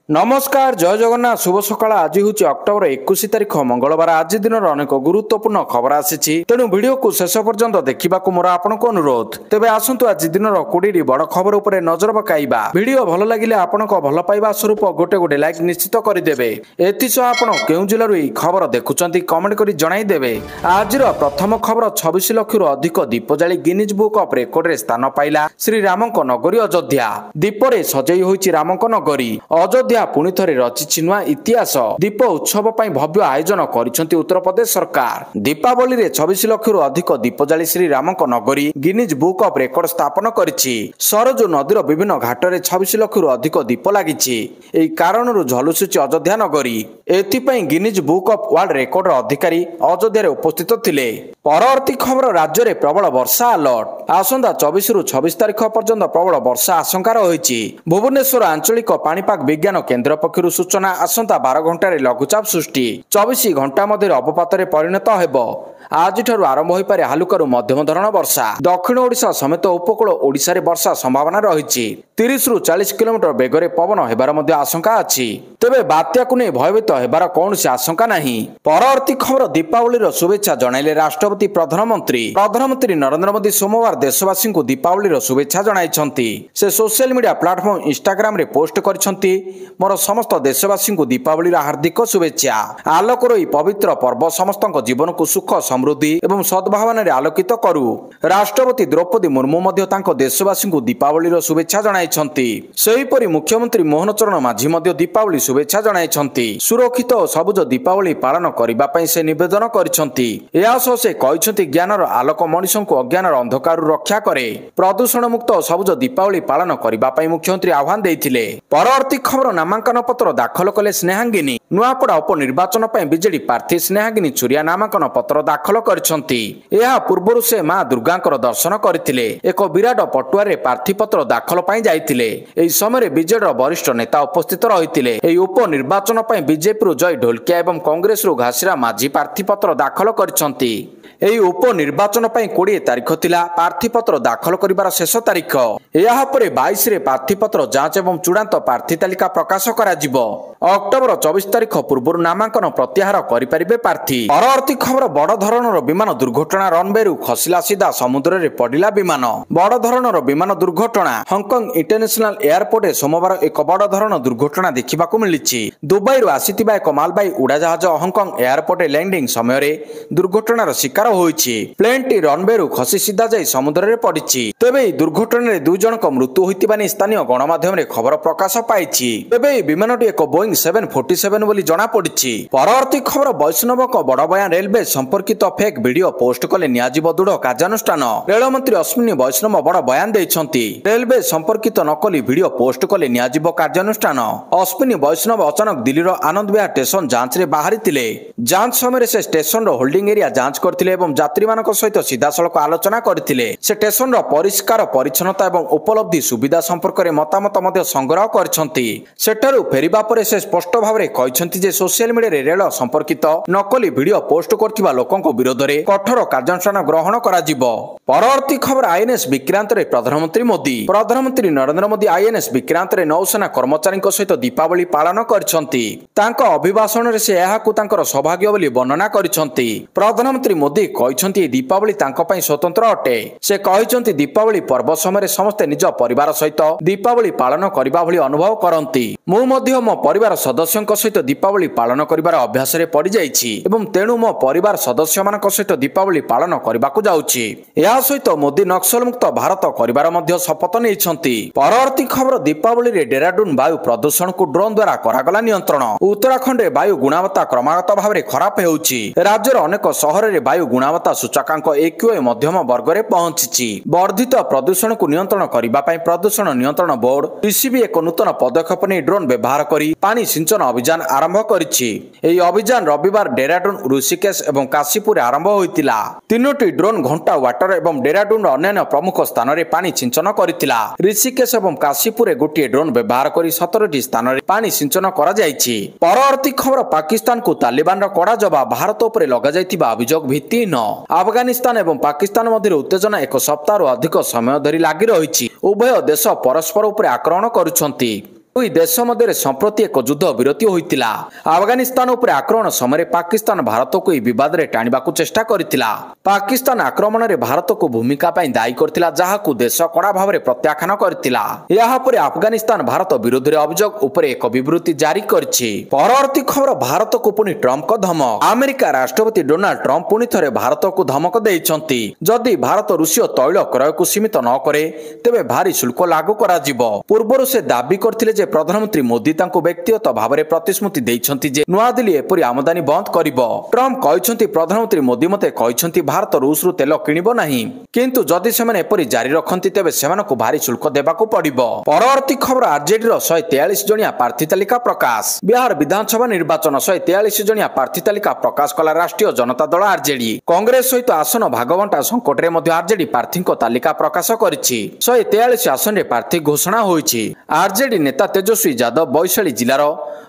नमस्कार जय जगन्नाथ शुभ सकाळ आज हूँ अक्टोबर 21 तारिख मंगलवार आज दिन अनेक गुरुत्वपूर्ण खबर आसी तेणु वीडियो को शेष पर्यंत देखा मोर आपको अनुरोध तेज आसतु आज दिन 20 बड़ खबर उपर नजर पकाइबा वीडियो भल लगे आपण भल पाइबा स्वरूप गोटे गोटे लाइक निश्चित करदे एसह आप केउँ जिलू यह खबर देखुं कमेंट कर जनईदेवे आज प्रथम खबर 26 लाख रु अधिक दीप जाली गिनीज बुक ऑफ रेकॉर्ड रे स्थान पाइला श्रीराम नगरी अयोध्या दीपरे सजई होइछि राम नगरी अयोध्या पुणी थे रचिछि नुआ इतिहास दीप उत्सव पर भव्य आयोजन करिसेंति उत्तर प्रदेश सरकार दीपावली रे 26 लाख रु अधिक दीप जाली श्री राम नगरी गिनीज बुक ऑफ रेकॉर्ड स्थापन करिछि सरजू नदीर विभिन्न घाट रे 26 लाख रु अधिक दीप लागिछि एही कारणरू झलुसुछि अयोध्या नगरी एथिपई Guinness book of world record अधिकारी अयोध्या रे उपस्थित थिले परवर्ती खबर राज्य रे प्रबल वर्षा अलर्ट आसंता 24 रु 26 तारिख पर्यंत प्रबल वर्षा आशंका रहिछि भुवनेश्वर आंचलिक पाणीपाग विज्ञान केन्द्र पक्षरु सूचना आसंता 12 घंटा लघुचाप सृष्टि 24 घंटा मध्य अवपात परिणत हेबो आज आरंभ हो पारे हालुकारू मध्यम धरण वर्षा दक्षिण ओडिशा समेत उपकूल ओडिशा रे वर्षा संभावना रही 30 रु 40 किलोमीटर बेगरे पवन हेबार मध्य आशंका अछि तेबे बात्या को नहीं भयभीत हेबार कौनसी आशंका नहीं परवर्ती खबर दीपावली शुभेच्छा जणाइले राष्ट्रपति प्रधानमंत्री नरेंद्र मोदी सोमवार देशवासी को दीपावली शुभेच्छा जणाइछंती से सोशल मीडिया प्लेटफॉर्म इंस्टाग्राम रे पोस्ट करिछंती मोर समस्त देशवासी को दीपावली हार्दिक शुभेच्छा आलोकर यह पवित्र पर्व समस्त जीवन को सुख समृद्धि एवं सद्भावना आलोकित करू राष्ट्रपति द्रौपदी मुर्मू मध्य तांको देशवासी को दीपावली शुभेच्छा जणाइछंती सेहीपरि मुख्यमंत्री मोहन चरण माझी मध्य दीपावली शुभेच्छा जणाइछंती सुरक्षित और सबुज दीपावली पालन करिबा पई से निवेदन करिछंती एहा सह से कहिछंती ज्ञानर आलोक मनुष्य को अज्ञानर अंधकारु रक्षा करे प्रदूषण मुक्त और सबुज दीपावली पालन करिबा पई मुख्यमंत्री आह्वान देइथिले परवर्ती खबर नामांकन पत्र दाखल कले स्नेहांगिनी नुआपड़ा उपनिर्वाचन पई बीजेडी प्रार्थी स्नेहांगिनी छुरिया नामांकन पत्र दाखल करिसंती एहा पूर्वरु से मां दुर्गांकर दर्शन करथिले एक विराट पटुआरे प्रार्थी पत्र दाखल पई जाइथिले एही समय बीजेडीर वरिष्ठ नेता उपस्थित रहिथिले एही उपनिर्वाचन पई बीजेपी रु जय ढोलकिया एवं कांग्रेस रु घासीरा माझी प्रार्थी पत्र दाखल करिसंती एही उपनिर्वाचन पई 20 तारिख थिला प्रार्थी पत्र दाखल करिबार शेष तारिख एहा परे 22 रे प्रार्थी पत्र जांच एवं चूड़ांत प्रार्थी तालिका प्रकाश करा जिवो अक्टोबर 24 तारिख पूर्व नामांकन प्रत्याहार करिपारिबे प्रार्थी परवर्ती खबर बड़ धरणर विमान दुर्घटना रनवे खसिला सीधा समुद्र रे पडिला विमान बड़ धरणर विमान दुर्घटना हांगकांग इंटरनेशनल एयरपोर्ट सोमवार एक बड़ धरण दुर्घटना देखा मिली दुबई रु आसीथिबा एक मालबाही उड़ाजहाज हांगकांग एयरपोर्ट लैंडिंग समय दुर्घटनार शिकार होईछि प्लेन टी रनवे रु खसी सीधा जाई समुद्र रे पडिछि तेबे दुर्घटना रे दुई जनक मृत्यु होइतिबा नै स्थानीय गणमाध्यम रे खबर प्रकाश पाइछि तेबे विमानटी एक बोइंग 747 बोली जना पडिछि परवर्ती खबर वैष्णव को बड़ बयान रेलवे संपर्कित फेक वीडियो पोस्ट कले नियाजिब दृढ़ कार्यानुष्ठान रेल मंत्री अश्विनी वैष्णव बड़ बयान देइछंती रेलवे संपर्कित नकली वीडियो पोस्ट कले नियाजिब कार्यानुष्ठान अश्विनी वैष्णव अचानक दिल्लीर आनंद विहार स्टेशन जांच रे बाहरिथिले जांच समय से स्टेशन रो होल्डिंग एरिया जांच करथिले एवं यात्री मानक सहित सीधासलख आलोचना करथिले से स्टेशन रो परिष्कार परिच्छन्नता एवं उपलब्धि सुविधा संपर्क रे मतामत मध्य संग्रह करछंती सेठारु फेरिबा परे से स्पष्ट भाव रे कहिछंती जे सोशल मीडिया रे रेल संपर्कित नकली वीडियो पोस्ट करथिबा लोकंक विरोध रे कठोर कार्यानुष्ठान ग्रहण करा जिवो परवर्ती खबर आईएनएस विक्रांत रे प्रधानमंत्री नरेंद्र मोदी आईएनएस विक्रांत रे नौसेना कर्मचारी सहित दीपावली पालन करछंती तांको अभिभाषण रे से एहाकु तांकर सौभाग्य बोली वर्णना करछंती प्रधानमंत्री मोदी कहिछंती दीपावली तांको पई स्वतंत्र अटे से कहिछंती दीपावली पर्व समय समस्त निज परिवार सहित दीपावली पालन करिबा भली अनुभव करंती मु मध्य मो परिवार सदस्यंक सहित दीपावली पालन करिबार अभ्यास रे पड़ी जाइछि एवं तेणु मो परिवार सदस्य मानक सहित दीपावली पालन करबाकू जाउछि या सहित मोदी नक्सल मुक्त भारत करिबार मध्य शपथ नेइछंती परवर्ती खबर दीपावली रे डेराडून वायु प्रदूषण को ड्रोन द्वारा करागला नियंत्रण उत्तराखंड रे वायु गुणवत्ता क्रमागत भाव रे खराब हेउछि राज्यर अनेक शहर रे वायु गुणवत्ता सूचकांक AQI मध्यम वर्ग रे पहुंचिछि वर्धित प्रदूषण को नियंत्रण करिबा पई प्रदूषण नियंत्रण बोर्ड PCB एक नूतन पदक्षेप नै ड्रोन व्यवहार करी पानी सिंचन अभियान आरंभ करिछि एही अभियान रविवार डेराडून ऋषिकेश एवं काशीपुर आरंभ होइतिला तीनोटी ड्रोन घंटा वाटर एवं डेराडून अन्य प्रमुख स्थान रे पानी सिंचन करितिला ऋषिकेश एवं काशीपुर गोटे ड्रोन व्यवहार करी 17टी स्थान रे पानी सिंचन करा जाइछि परवर्ती खबर पाकिस्तान को तालिबान रा कड़ा जवाब भारत उपरे लगा जाइतिबा अभियोग भित्तिहीन अफगानिस्तान एवं पाकिस्तान मध्य उत्तेजना एक सप्ताह अधिक समय धरी लागि रहिछि उभय देश परस्पर उपरे आक्रमण करुछंती ଦୁଇ ଦେଶ ମଧ୍ୟରେ ସମ୍ପ୍ରତି ଏକ ଯୁଦ୍ଧ ବିରତି ହୋଇଥିଲା। ଆଫଗାନିସ୍ତାନ ଉପରେ ଆକ୍ରମଣ ସମୟରେ ପାକିସ୍ତାନ ଭାରତକୁ ଏହି ବିବାଦରେ ଟାଣିବାକୁ ଚେଷ୍ଟା କରିଥିଲା। ପାକିସ୍ତାନ ଆକ୍ରମଣରେ ଭାରତକୁ ଭୂମିକା ପାଇଁ ଦାୟୀ କରିଥିଲା, ଯାହାକୁ ଦେଶ କଡ଼ା ଭାବରେ ପ୍ରତ୍ୟାଖ୍ୟାନ କରିଥିଲା। ଏହାପରେ ଆଫଗାନିସ୍ତାନ ଭାରତ ବିରୋଧରେ ଅଭିଯୋଗ ଉପରେ ଏକ ବିବୃତ୍ତି ଜାରି କରିଛି। ପରବର୍ତ୍ତୀ ଖବର, ଭାରତକୁ ପୁଣି ଟ୍ରମ୍ପଙ୍କ ଧମକ। ଆମେରିକା ରାଷ୍ଟ୍ରପତି ଡୋନାଲ୍ଡ ଟ୍ରମ୍ପ ପୁଣି ଥରେ ଭାରତକୁ ଧମକ ଦେଇଛନ୍ତି। ଯଦି ଭାରତ ରୁଷୀୟ ତୈଳ କ୍ରୟକୁ ସୀମିତ ନ କରେ ତେବେ ଭାରି ଶୁଳ୍କ ଲାଗୁ କରାଯିବ। ପୂର୍ବରୁ ସେ ଦାବି କରିଥିଲେ ଯେ ପ୍ରଧାନମନ୍ତ୍ରୀ ମୋଦି ତାଙ୍କୁ ବ୍ୟକ୍ତିଗତ ଭାବରେ ପ୍ରତିଶ୍ରୁତି ଦେଇଛନ୍ତି ଯେ ନୂଆଦିଲ୍ଲୀ ଏପରି ଆମଦାନୀ ବନ୍ଦ କରିବ। ଟ୍ରମ୍ପ କହିଛନ୍ତି, ପ୍ରଧାନମନ୍ତ୍ରୀ ମୋଦି ମୋତେ କହିଛନ୍ତି ଭାରତ ରୁଷରୁ ତେଲ କିଣିବ ନାହିଁ, କିନ୍ତୁ ଯଦି ସେମାନେ ଏପରି ଜାରି ରଖନ୍ତି ତେବେ ସେମାନଙ୍କୁ ଭାରି ଶୁଳ୍କ ଦେବାକୁ ପଡ଼ିବ। ପରବର୍ତ୍ତୀ ଖବର, ଆରଜେଡିର 143 ଜଣିଆ ପ୍ରାର୍ଥୀ ତାଲିକା ପ୍ରକାଶ। ବିହାର ବିଧାନସଭା ନିର୍ବାଚନ 143 ଜଣିଆ ପ୍ରାର୍ଥୀ ତାଲିକା ପ୍ରକାଶ କଲା ରାଷ୍ଟ୍ରୀୟ ଜନତା ଦଳ ଆରଜେଡି। କଂଗ୍ରେସ ସହିତ ଆସନ ଭାଗବଣ୍ଟା ସଂକଟରେ ମଧ୍ୟ ଆରଜେଡି ପ୍ରାର୍ଥୀଙ୍କ ତାଲିକା ପ୍ରକାଶ କରିଛି। 143 ଆସନରେ ପ୍ରାର୍ଥୀ ଘୋଷଣା ହୋଇଛି। ଆରଜେଡି ନେତା ତେଜସ୍ୱୀ ଯାଦବ ବୈଶାଳୀ ଜିଲ୍ଲାର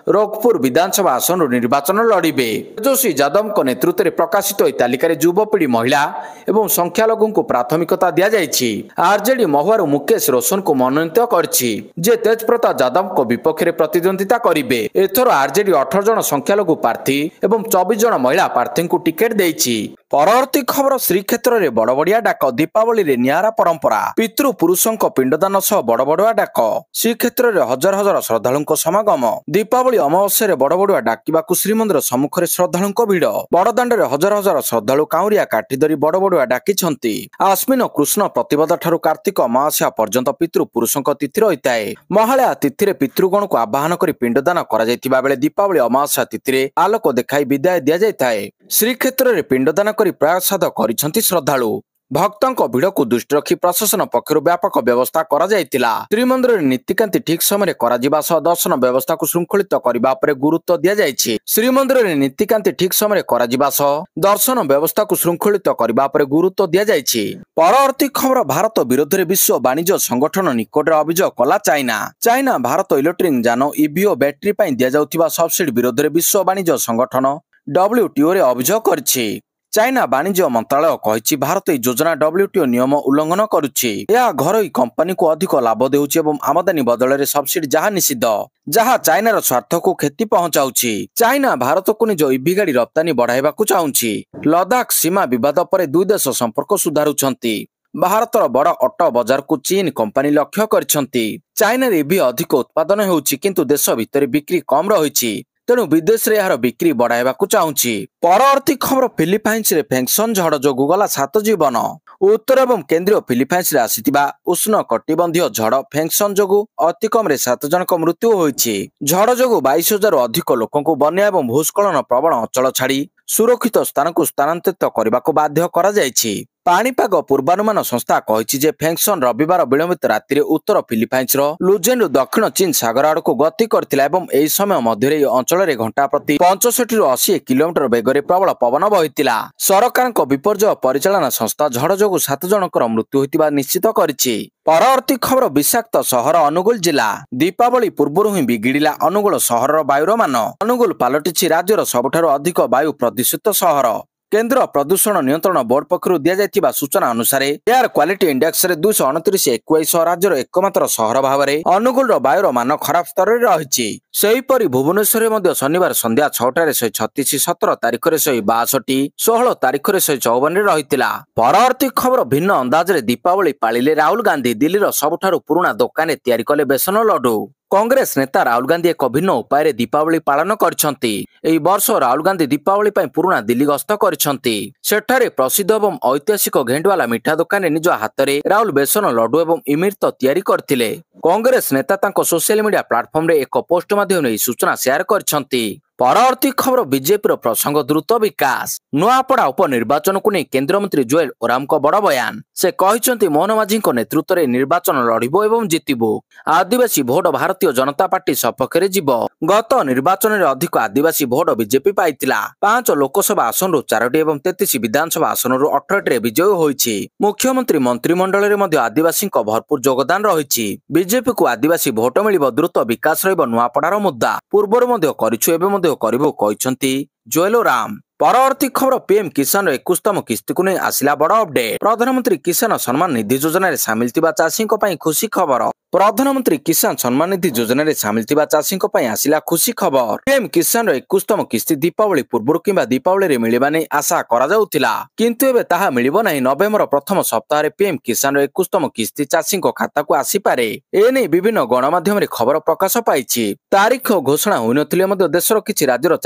ରୋଗପୁର ବିଧାନସଭା ଆସନରୁ ନିର୍ବାଚନ ଲଢ଼ିବେ। ତେଜସ୍ୱୀ ଯାଦବଙ୍କ ନେତୃତ୍ୱରେ ପ୍ରକାଶିତ ଏହି ତାଲିକାରେ ଯୁବପିଢ଼ି, ମହିଳା ଏବଂ ସଂଖ୍ୟାଲଘୁଙ୍କୁ ପ୍ରାଥମିକତା ଦିଆଯାଇଛି। ଆରଜେଡି ମହୁଆରୁ ମୁକେଶ ରୋଶନଙ୍କୁ ମନୋନୀତ କରିଛି, ଯେ ତେଜପ୍ରତାପ ଯାଦବଙ୍କ ବିପକ୍ଷରେ ପ୍ରତିଦ୍ୱନ୍ଦିତା କରିବେ। ଏଥର ଆରଜେଡି 18 ଜଣ ସଂଖ୍ୟାଲଘୁ ପ୍ରାର୍ଥୀ ଏବଂ 24 ଜଣ ମହିଳା ପ୍ରାର୍ଥୀଙ୍କୁ ଟିକେଟ ଦେଇଛି। ପରବର୍ତ୍ତୀ ଖବର, ଶ୍ରୀକ୍ଷେତ୍ରରେ ବଡ଼ବଡ଼ିଆ ଡାକ। ଦୀପାବଳିରେ ନିଆରା ପରମ୍ପରା। ପିତୃପୁରୁଷଙ୍କ ପିଣ୍ଡଦାନ ସହ ବଡ଼ବଡ଼ୁଆ ଡାକ। ଶ୍ରୀକ୍ଷେତ୍ରରେ ହଜାର ହଜାର ଶ୍ରଦ୍ଧାଳୁଙ୍କ ସମାଗମ। ଦୀପାବଳି ଅମାବାସ୍ୟାରେ ବଡ଼ବଡ଼ୁଆ ଡାକିବାକୁ ଶ୍ରୀମନ୍ଦିର ସମ୍ମୁଖରେ ଶ୍ରଦ୍ଧାଳୁଙ୍କ ଭିଡ଼। ବଡ଼ଦାଣ୍ଡରେ ହଜାର ହଜାର ଶ୍ରଦ୍ଧାଳୁ କାଉଁରିଆ କାଠି ଧରି ବଡ଼ବଡ଼ୁଆ ଡାକିଛନ୍ତି। ଆଶ୍ୱିନ କୃଷ୍ଣ ପ୍ରତିପଦ ଠାରୁ କାର୍ତ୍ତିକ ଅମାବାସ୍ୟା ପର୍ଯ୍ୟନ୍ତ ପିତୃପୁରୁଷଙ୍କ ତିଥି ରହିଥାଏ। ମହାଳୟା ତିଥିରେ ପିତୃଗଣକୁ ଆବାହନ କରି ପିଣ୍ଡଦାନ କରାଯାଇଥିବା ବେଳେ ଦୀପାବଳି ଅମାବାସ୍ୟା ତିଥିରେ ଆଲୋକ ଦେଖାଇ ବିଦାୟ ଦିଆଯାଇଥାଏ। ଶ୍ରୀକ୍ଷେତ୍ରରେ ପିଣ୍ଡଦାନ କରି ପ୍ରାୟଶ୍ରାଦ୍ଧ କରିଛନ୍ତି ଶ୍ରଦ୍ଧାଳୁ। ଭକ୍ତଙ୍କ ଭିଡ଼କୁ ଦୃଷ୍ଟିରେ ରଖି ପ୍ରଶାସନ ପକ୍ଷରୁ ବ୍ୟାପକ ବ୍ୟବସ୍ଥା କରାଯାଇଥିଲା। ଶ୍ରୀମନ୍ଦିରରେ ନୀତିକାନ୍ତି ଠିକ୍ ସମୟରେ କରାଯିବା ସହ ଦର୍ଶନ ବ୍ୟବସ୍ଥାକୁ ଶୃଙ୍ଖଳିତ କରିବା ଉପରେ ଗୁରୁତ୍ୱ ଦିଆଯାଇଛି। ଶ୍ରୀମନ୍ଦିରରେ ନୀତିକାନ୍ତି ଠିକ୍ ସମୟରେ କରାଯିବା ସହ ଦର୍ଶନ ବ୍ୟବସ୍ଥାକୁ ଶୃଙ୍ଖଳିତ କରିବା ଉପରେ ଗୁରୁତ୍ୱ ଦିଆଯାଇଛି। ପରବର୍ତ୍ତୀ ଖବର, ଭାରତ ବିରୋଧରେ ବିଶ୍ୱ ବାଣିଜ୍ୟ ସଂଗଠନ ନିକଟରେ ଅଭିଯୋଗ କଲା ଚାଇନା। ଚାଇନା ଭାରତ ଇଲେକ୍ଟ୍ରିକ୍ ଯାନ, ଇଭି ଓ ବ୍ୟାଟେରୀ ପାଇଁ ଦିଆଯାଉଥିବା ସବସିଡି ବିରୋଧରେ ବିଶ୍ୱ ବାଣିଜ୍ୟ ସଂଗଠନ WTOରେ ଅଭିଯୋଗ କରିଛି। ଚାଇନା ବାଣିଜ୍ୟ ମନ୍ତ୍ରାଳୟ କହିଛି, ଭାରତ ଏହି ଯୋଜନା WTO ନିୟମ ଉଲ୍ଲଂଘନ କରୁଛି। ଏହା ଘରୋଇ କମ୍ପାନୀକୁ ଅଧିକ ଲାଭ ଦେଉଛି ଏବଂ ଆମଦାନୀ ବଦଳରେ ସବସିଡି ଯାହା ନିଷିଦ୍ଧ, ଯାହା ଚାଇନାର ସ୍ୱାର୍ଥକୁ କ୍ଷତି ପହଞ୍ଚାଉଛି। ଚାଇନା ଭାରତକୁ ନିଜ ଇଭି ଗାଡ଼ି ରପ୍ତାନୀ ବଢ଼ାଇବାକୁ ଚାହୁଁଛି। ଲଦାଖ ସୀମା ବିବାଦ ପରେ ଦୁଇ ଦେଶ ସମ୍ପର୍କ ସୁଧାରୁଛନ୍ତି। ଭାରତର ବଡ଼ ଅଟୋ ବଜାରକୁ ଚୀନ କମ୍ପାନୀ ଲକ୍ଷ୍ୟ କରିଛନ୍ତି। ଚାଇନାରେ ଇଭି ଅଧିକ ଉତ୍ପାଦନ ହେଉଛି, କିନ୍ତୁ ଦେଶ ଭିତରେ ବିକ୍ରି କମ୍ ରହିଛି। ତେଣୁ ବିଦେଶରେ ଏହାର ବିକ୍ରି ବଢ଼ାଇବାକୁ ଚାହୁଁଛି। ପରବର୍ତ୍ତୀ ଖବର, ଫିଲିପାଇନ୍ସରେ ଫେଙ୍ଗସନ ଝଡ଼ ଯୋଗୁଁ ଗଲା 7 ଜୀବନ। ଉତ୍ତର ଏବଂ କେନ୍ଦ୍ରୀୟ ଫିଲିପାଇନ୍ସରେ ଆସିଥିବା ଉଷ୍ଣ କଟିବନ୍ଧୀୟ ଝଡ଼ ଫେଙ୍ଗସନ ଯୋଗୁଁ ଅତି କମ୍ରେ 7 ଜଣଙ୍କ ମୃତ୍ୟୁ ହୋଇଛି। ଝଡ଼ ଯୋଗୁଁ 22,000ରୁ ଅଧିକ ଲୋକଙ୍କୁ ବନ୍ୟା ଏବଂ ଭୂସ୍ଖଳନ ପ୍ରବଣ ଅଞ୍ଚଳ ଛାଡ଼ି ସୁରକ୍ଷିତ ସ୍ଥାନକୁ ସ୍ଥାନାନ୍ତରିତ କରିବାକୁ ବାଧ୍ୟ କରାଯାଇଛି। ପାଣିପାଗ ପୂର୍ବାନୁମାନ ସଂସ୍ଥା କହିଛି ଯେ ଫେଙ୍ଗସନ ରବିବାର ବିଳମ୍ବିତ ରାତିରେ ଉତ୍ତର ଫିଲିପାଇନ୍ସର ଲୁଜେନରୁ ଦକ୍ଷିଣ ଚୀନ ସାଗର ଆଡ଼କୁ ଗତି କରିଥିଲା ଏବଂ ଏହି ସମୟ ମଧ୍ୟରେ ଏହି ଅଞ୍ଚଳରେ ଘଣ୍ଟା ପ୍ରତି 65ରୁ 80 କିଲୋମିଟର ବେଗରେ ପ୍ରବଳ ପବନ ବହିଥିଲା। ସରକାରଙ୍କ ବିପର୍ଯ୍ୟୟ ପରିଚାଳନା ସଂସ୍ଥା ଝଡ଼ ଯୋଗୁଁ 7 ଜଣଙ୍କର ମୃତ୍ୟୁ ହୋଇଥିବା ନିଶ୍ଚିତ କରିଛି। ପରବର୍ତ୍ତୀ ଖବର, ବିଷାକ୍ତ ସହର ଅନୁଗୁଳ ଜିଲ୍ଲା। ଦୀପାବଳି ପୂର୍ବରୁ ହିଁ ବିଗିଡ଼ିଲା ଅନୁଗୁଳ ସହରର ବାୟୁର ମାନ। ଅନୁଗୁଳ ପାଲଟିଛି ରାଜ୍ୟର ସବୁଠାରୁ ଅଧିକ ବାୟୁ ପ୍ରଦୂଷିତ ସହର। କେନ୍ଦ୍ର ପ୍ରଦୂଷଣ ନିୟନ୍ତ୍ରଣ ବୋର୍ଡ ପକ୍ଷରୁ ଦିଆଯାଇଥିବା ସୂଚନା ଅନୁସାରେ ଏୟାର କ୍ୱାଲିଟି ଇଣ୍ଡେକ୍ସରେ 229 ଏକୁଆଇ ସହ ରାଜ୍ୟର ଏକମାତ୍ର ସହର ଭାବରେ ଅନୁଗୁଳର ବାୟୁର ମାନ ଖରାପ ସ୍ତରରେ ରହିଛି। ସେହିପରି ଭୁବନେଶ୍ୱରରେ ମଧ୍ୟ ଶନିବାର ସନ୍ଧ୍ୟା 6ଟାରେ 136, 17 ତାରିଖରେ 162, 16 ତାରିଖରେ 154ରେ ରହିଥିଲା। ପରବର୍ତ୍ତୀ ଖବର, ଭିନ୍ନ ଅନ୍ଦାଜରେ ଦୀପାବଳି ପାଳିଲେ ରାହୁଲ ଗାନ୍ଧୀ। ଦିଲ୍ଲୀର ସବୁଠାରୁ ପୁରୁଣା ଦୋକାନରେ ତିଆରି କଲେ ବେସନ ଲଡୁ। କଂଗ୍ରେସ ନେତା ରାହୁଲ ଗାନ୍ଧୀ ଏକ ଭିନ୍ନ ଉପାୟରେ ଦୀପାବଳି ପାଳନ କରିଛନ୍ତି। ଏହି ବର୍ଷ ରାହୁଲ ଗାନ୍ଧୀ ଦୀପାବଳି ପାଇଁ ପୁରୁଣା ଦିଲ୍ଲୀ ଗସ୍ତ କରିଛନ୍ତି। ସେଠାରେ ପ୍ରସିଦ୍ଧ ଏବଂ ଐତିହାସିକ ଘେଣ୍ଡୱାଲା ମିଠା ଦୋକାନରେ ନିଜ ହାତରେ ରାହୁଲ ବେସନ ଲଡୁ ଏବଂ ଇମିର୍ତ ତିଆରି କରିଥିଲେ। କଂଗ୍ରେସ ନେତା ତାଙ୍କ ସୋସିଆଲ ମିଡିଆ ପ୍ଲାଟଫର୍ମରେ ଏକ ପୋଷ୍ଟ ମାଧ୍ୟମରେ ଏହି ସୂଚନା ସେୟାର କରିଛନ୍ତି। ପରବର୍ତ୍ତୀ ଖବର, ବିଜେପିର ପ୍ରସଙ୍ଗ ଦ୍ରୁତ ବିକାଶ। ନୂଆପଡ଼ା ଉପନିର୍ବାଚନକୁ ନେଇ କେନ୍ଦ୍ରମନ୍ତ୍ରୀ ଜୁଏଲ ଓରାମଙ୍କ ବଡ଼ ବୟାନ। ସେ କହିଛନ୍ତି, ମୋହନ ମାଝୀଙ୍କ ନେତୃତ୍ୱରେ ନିର୍ବାଚନ ଲଢ଼ିବୁ ଏବଂ ଜିତିବୁ। ଆଦିବାସୀ ଭୋଟ ଭାରତୀୟ ଜନତା ପାର୍ଟି ସପକ୍ଷରେ ଯିବ। ଗତ ନିର୍ବାଚନରେ ଅଧିକ ଆଦିବାସୀ ଭୋଟ ବିଜେପି ପାଇଥିଲା। 5 ଲୋକସଭା ଆସନରୁ 4ଟି ଏବଂ 33 ବିଧାନସଭା ଆସନରୁ 18ଟିରେ ବିଜୟୀ ହୋଇଛି। ମୁଖ୍ୟମନ୍ତ୍ରୀ ମନ୍ତ୍ରିମଣ୍ଡଳରେ ମଧ୍ୟ ଆଦିବାସୀଙ୍କ ଭରପୁର ଯୋଗଦାନ ରହିଛି। ବିଜେପିକୁ ଆଦିବାସୀ ଭୋଟ ମିଳିବ, ଦ୍ରୁତ ବିକାଶ ରହିବ ନୂଆପଡ଼ାର ମୁଦ୍ଦା। ପୂର୍ବରୁ ମଧ୍ୟ କରିଛୁ, ଏବେ ମଧ୍ୟ କରିବୁ, କହିଛନ୍ତି ଜୁଏଲ ଓରାମ। ପରବର୍ତ୍ତୀ ଖବର, ପିଏମ୍ କିଷାନର 21ତମ କିସ୍ତିକୁ ନେଇ ଆସିଲା ବଡ଼ ଅପଡେଟ୍। ପ୍ରଧାନମନ୍ତ୍ରୀ କିଷାନ ସମ୍ମାନ ନିଧି ଯୋଜନାରେ ସାମିଲ ଥିବା ଚାଷୀଙ୍କ ପାଇଁ ଖୁସି ଖବର। प्रधानमंत्री किसान सम्मान निधि योजन में सामिल थिबा चाषी आसिला खुशी खबर। पीएम किसान 21तम किस्ती दीपावली पूर्व कि दीपावली मिलवा नहीं आशा करा किंतु एबे ताहा मिलिबो नहीं। नवेम्बर प्रथम सप्ताह पीएम किसान 21तम किस्ती चाषी खाता को आसीपारे। एने विभिन्न गणमाध्यम खबर प्रकाश पाई। तारीख घोषणा होइनथिले मध्य देशर किछि राज्यर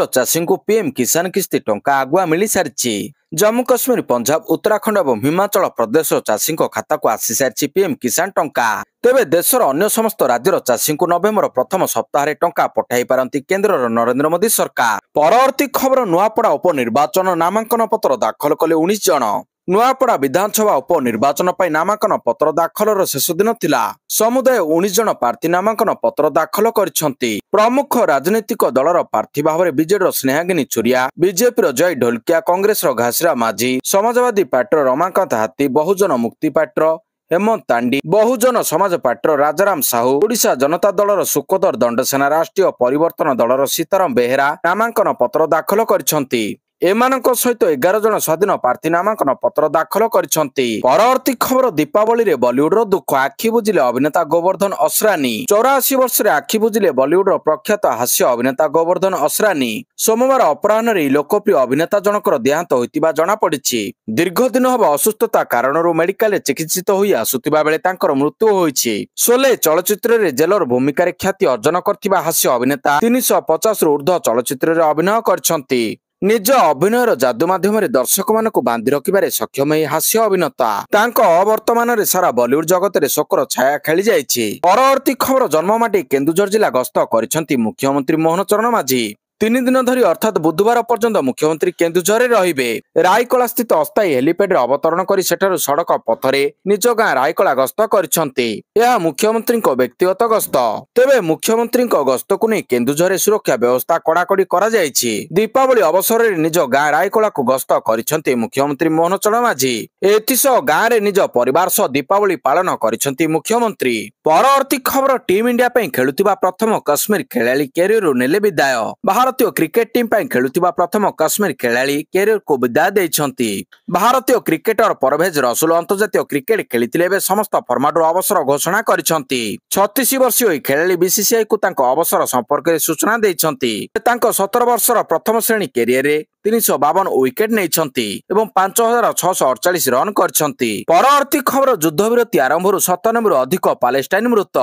चाषी को पीएम किसान किस्ती टंका आगुआ मिल सारी। जम्मू कश्मीर, पंजाब, उत्तराखंड और हिमाचल प्रदेश चाषी खाता को आसी सारी पीएम किसान टंका। तेबे देशर अन्य समस्त राज्यर चाषी को नवेम्बर प्रथम सप्ताह टंका पठाई पारती केंद्र नरेंद्र मोदी सरकार। परवर्ती खबर, नुआपड़ा उपनिर्वाचन नामांकन पत्र दाखल कले 19 जन। नुआपड़ा विधानसभा उपनिर्वाचन पर नामांकन पत्र दाखल शेष दिन थिला। समुदाय 19 जन प्रार्थी नामांकन पत्र दाखल करिसेंती। प्रमुख राजनीतिक दलर प्रार्थी भाव बीजेडी स्नेहागिनी चुरिया, बीजेपी जय ढोलकिया, कांग्रेस घासीरा माझी, समाजवादी पार्टी रमाकांत हाथी, बहुजन मुक्ति पार्टी हेमंत तांडी, बहुजन समाज पार्टी राजाराम साहू, ओडिशा जनता दलर सुखोदर दंडसेना, राष्ट्रीय परिवर्तन दलर सीताराम बेहेरा नामांकन पत्र दाखल करिसेंती। एमानक सहित 11 जन स्वाधीन प्रार्थी नामांकन पत्र दाखल करिसेंती। परवर्ती खबर, दीपावली रे बॉलीवुड रो दुख, आखि बुझिले अभिनेता गोवर्धन असरानी। 84 वर्ष रे आखि बुझिले बॉलीवुड रो प्रख्यात हास्य अभिनेता गोवर्धन असरानी। सोमवार अपराह्न रे लोकप्रिय अभिनेता जनकर देहांत होइतिबा जणा पड़िछि। दीर्घ दिन हबा असुस्थता कारणरू मेडिकल चिकित्सित होई आसुतिबा बेले तांकर मृत्यु होइछि। शोले चलचित्र रे जेलर भूमिका रे ख्याति अर्जन करथिबा हास्य अभिनेता 350 रु ऊर्ध्व चलचित्र रे अभिनय करछंती। निज अभिनयर जादू माध्यम दर्शक मान बांधि रखिबारे सक्षम हास्य अभिनेता तांको अवर्तमान सारा बॉलीवुड जगत में शोकर छाया खेली जाइछि। परवर्ती खबर, जन्ममाटी केन्दुझर जिला गस्त करिसेंती मुख्यमंत्री मोहन चरण माझी। 3 दिन धरी अर्थात बुधवार पर्यंत मुख्यमंत्री केन्दुझर रहिबे। रायकला स्थित अस्थायी हेलीपैड अवतरण कर सेठारु सड़क पथरे निज गाँ रायकला गस्त करिसेंती। यह मुख्यमंत्री व्यक्तिगत गस्त। तेबे मुख्यमंत्री गस्त को नहीं केन्दुझर सुरक्षा व्यवस्था कड़ाकड़ी करा जायछि। दीपावली अवसर में निज गाँ रायकला को गस्त करिसेंती मुख्यमंत्री मोहन चरण माझी। एथिसह गाँ रे निज परिवार सह दीपावली पालन करिसेंती मुख्यमंत्री। परवर्ती खबर, टीम इंडिया पई खेलुतिबा प्रथम कश्मीर खेलाड़ी कैरियर नेले विदाय। भारतीय क्रिकेट टीम पई खेलुतिबा प्रथम कश्मीर खेलाड़ी कैरियर को विदाय देइछंती। भारतीय क्रिकेटर परवेज रसूल अंतर्जातीय क्रिकेट खेलिथिले बे समस्त फॉर्मेट रो अवसर घोषणा करिसेंती। 36 वर्षीय खेलाड़ी बीसीसीआई को तांको अवसर संपर्क में सूचना देइछंती। तांको 17 वर्षर प्रथम श्रेणी कैरियर रे 352 विकेट नेइछंती एवं 5648 रन करछंती। परवर्ती खबर, युद्धविरति आरंभରୁ 97 रु अधिक पालेस्टाइन मृत।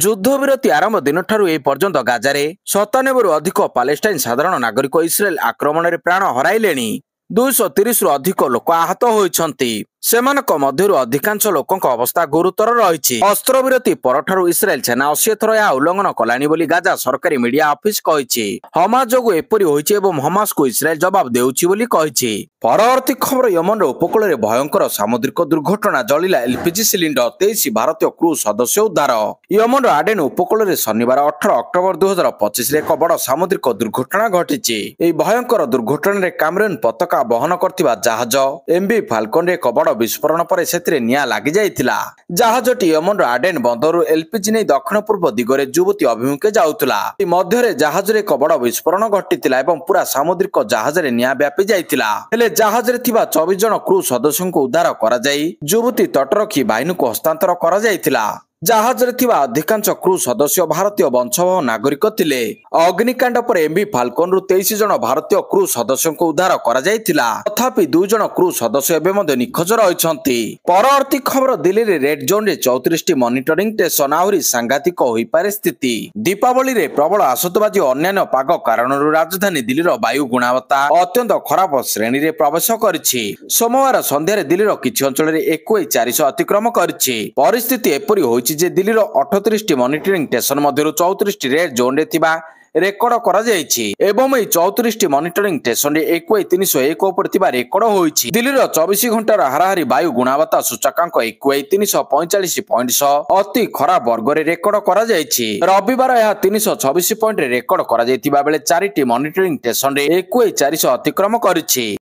युद्धविरति आरंभ दिन ठारू ए पर्यंत गाजारे 97 रु अधिक पालेस्टाइन साधारण नागरिक इस्राएल आक्रमण रे प्राण हराइलेनी। 230 रु अधिक लोक आहत होइछंती। सेमानक मध्यरु अधिकांश लोकଙ୍କ अवस्था गुरुतर रहिछि। अस्त्रविरति परठारु इस्राएल सेना 80 थर या उल्लंघन कलानी बोली गाजा सरकारी मीडिया ऑफिस कहिछि। हमास जोगु एपरि होइछि एवं हमास को इस्राएल जवाब देउछि बोली कहिछि। परवर्ती खबर, यमन उपकूल रे भयंकर सामुद्रिक दुर्घटना, जलिला एलपीजी सिलिंडर, 23 भारतीय क्रू सदस्य उद्धार। यमन आडेन उपकूल रे शनिवार 18 अक्टोबर 2025 रे एक बड़ सामुद्रिक दुर्घटना घटिछि। एई भयंकर दुर्घटना रे कैमरून पताका बहन करथिबा जहाज एमवी फाल्कन रे एक बड़ विस्फोरण पर से निया लगी जाइतिला। जहाजटी यमन आडेन बंदरु एलपीजी नहीं दक्षिण पूर्व दिगरे जुबती अभिमुखे जाउतला। मध्य जहाज रे एक बड़ विस्फोरण घटितिला एवं पूरा सामुद्रिक जहाज रे निया व्यापी जाइतिला। हेले जहाज रे थिबा 24 जन क्रू सदस्यों को उद्धार करा जाई जुबती तटरक्षी बाहिनी को हस्तांतर करा जाइतिला। जहाज रे थिबा अधिकांश क्रू सदस्य भारतीय वंशोद्भव नागरिक थिले। अग्निकांड पर एमवी फाल्कन रु 23 जन भारतीय क्रू सदस्यों को उद्धार करा जाइतिला। तथापि 2 जन क्रू सदस्य एबे मध्ये निखोज रहिसंती। परवर्ती खबर, दिल्ली रे रेड जोन रे 34 टी मॉनिटरिंग स्टेशन आहुरी सांघातिक होई पारे स्थिति। दीपावली रे प्रबल आसतबाजी अन्यान्य पाग कारणरू राजधानी दिल्ली रो वायु गुणवत्ता अत्यंत खराब श्रेणी रे प्रवेश करिछि। सोमवार संध्या रे दिल्ली रो किछि अंचल रे 400 अतिक्रम करिछि। परिस्थिति एपरि होइछि जे दिल्ली रो 38 टी मॉनिटरिंग स्टेशन मध्यरु 34 टी रेड जोन रे थिबा रेकर्ड करा जायछि एवं एई 34 टी मॉनिटरिंग स्टेशन रे 301 ऊपर थिबा रेकर्ड होइछि। दिल्ली रो 24 घंटार हाराहारी वायु गुणवत्ता सूचकांक 345.6 अति खराब वर्ग रे रेकर्ड करा जायछि। रविवार यह 326 पॉइंट रे रेकर्ड करा जायतिबा बेले 4 टी मॉनिटरिंग स्टेशन रे 400 अतिक्रम करिछि।